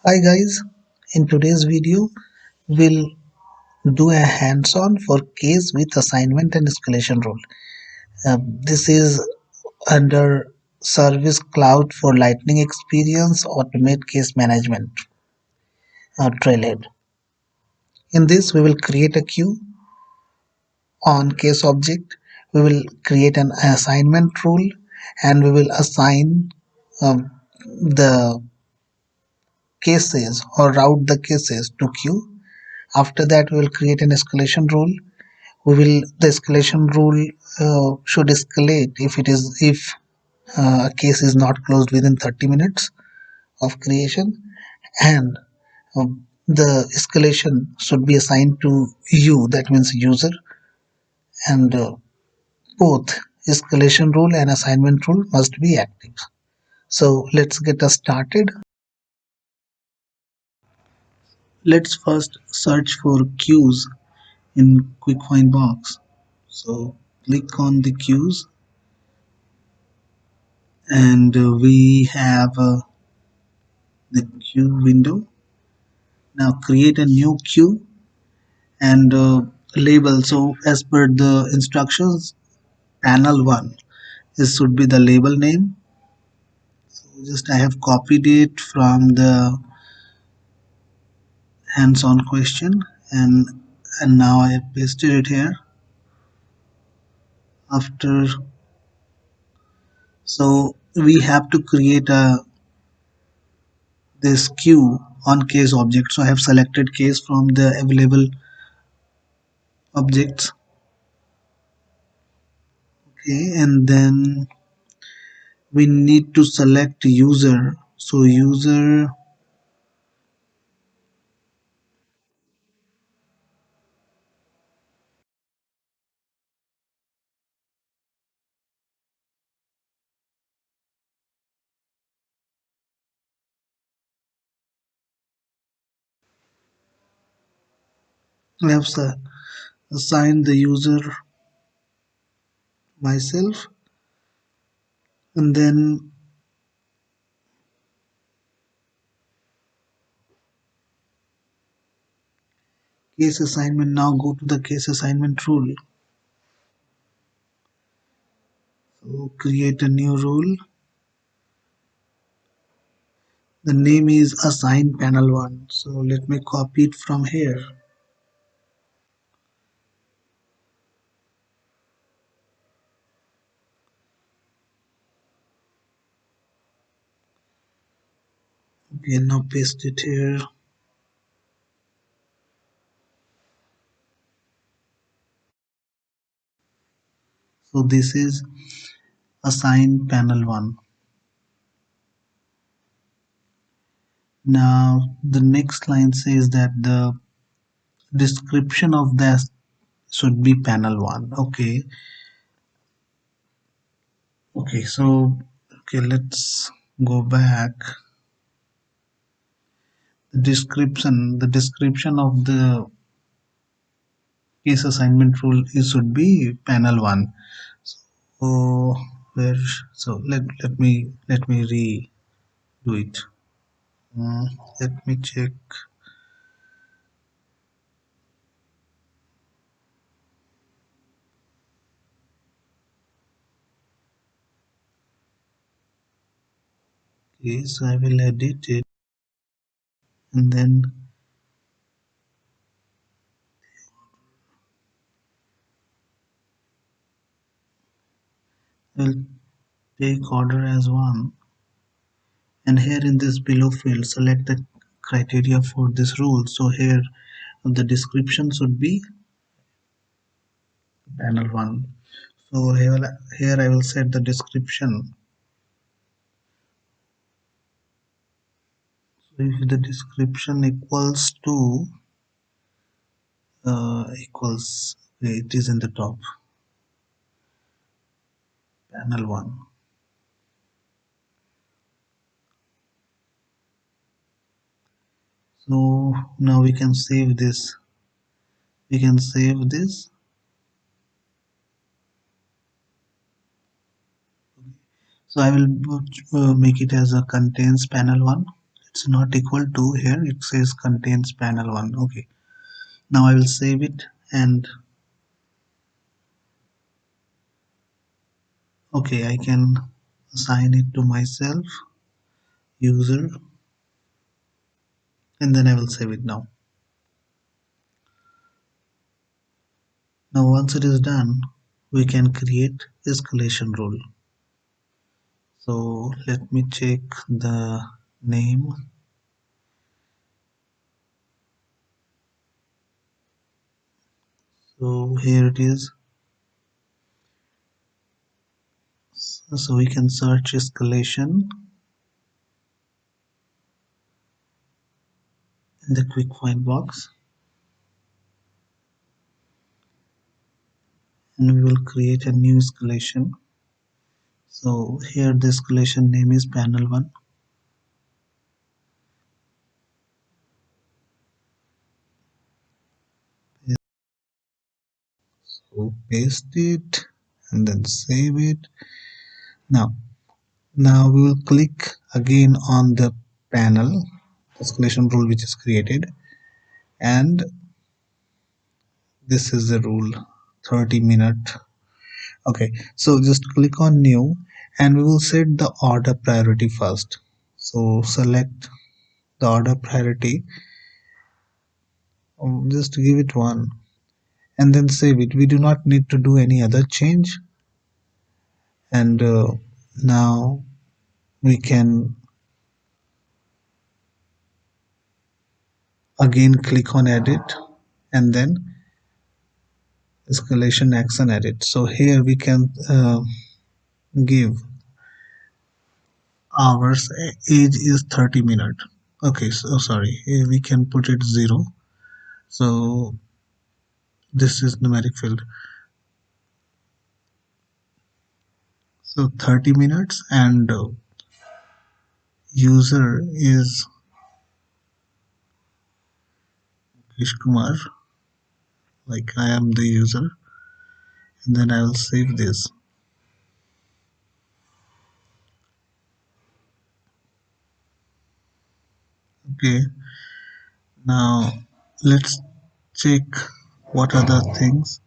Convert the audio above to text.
Hi guys, in today's video we'll do a hands-on for case with assignment and escalation rule. This is under Service Cloud for Lightning Experience Automate Case Management trailhead. In this we will create a queue on case object. We will create an assignment rule and we will assign the cases or route the cases to queue. After that we will create an escalation rule. The escalation rule should escalate if a case is not closed within 30 minutes of creation, and the escalation should be assigned to you, that means user, and both escalation rule and assignment rule must be active. So let's get us started. Let's first search for queues in quick find box. So click on the queues, and we have the queue window. Now create a new queue and label. So as per the instructions, panel 1, this should be the label name. So just I have copied it from the hands-on question, and now I have pasted it here. After, so we have to create a this queue on case object. So I have selected case from the available objects. Okay, and then we need to select user. So user, I have assigned the user myself, and then case assignment. Now go to the case assignment rule. So create a new rule. The name is assign panel 1. So let me copy it from here. Okay, now paste it here. So this is assign panel 1. Now the next line says that the description of that should be panel 1. Okay, so let's go back. The description of the case assignment rule is should be panel 1. So where, so let me redo it. Let me check. Okay, so I will edit it, and then I'll take order as 1, and here in this below field select the criteria for this rule. So here the description should be panel 1. So here I will set the description. So if the description equals to equals, it is in the top, panel 1. So now we can save this. So I will make it as a contains panel 1. it's not equal to, here it says contains panel 1. Okay, now I will save it, and okay, I can assign it to myself, user, and then I will save it now. Now once it is done, we can create escalation rule. So let me check the name. So here it is. So we can search escalation in the quick find box, and we will create a new escalation. So here the escalation name is panel 1. So paste it and then save it. Now we will click again on the panel escalation rule which is created, and this is the rule, 30-minute. Okay, so just click on new, and we will set the order priority first. So select the order priority, just give it 1, and then save it. We do not need to do any other change. And now we can again click on edit, and then escalation action edit. So here we can give hours, age is 30 minutes. Okay, so sorry, here we can put it 0. So this is numeric field, so 30 minutes, and user is Kumar, like I am the user, and then I will save this. Okay, now let's check what other things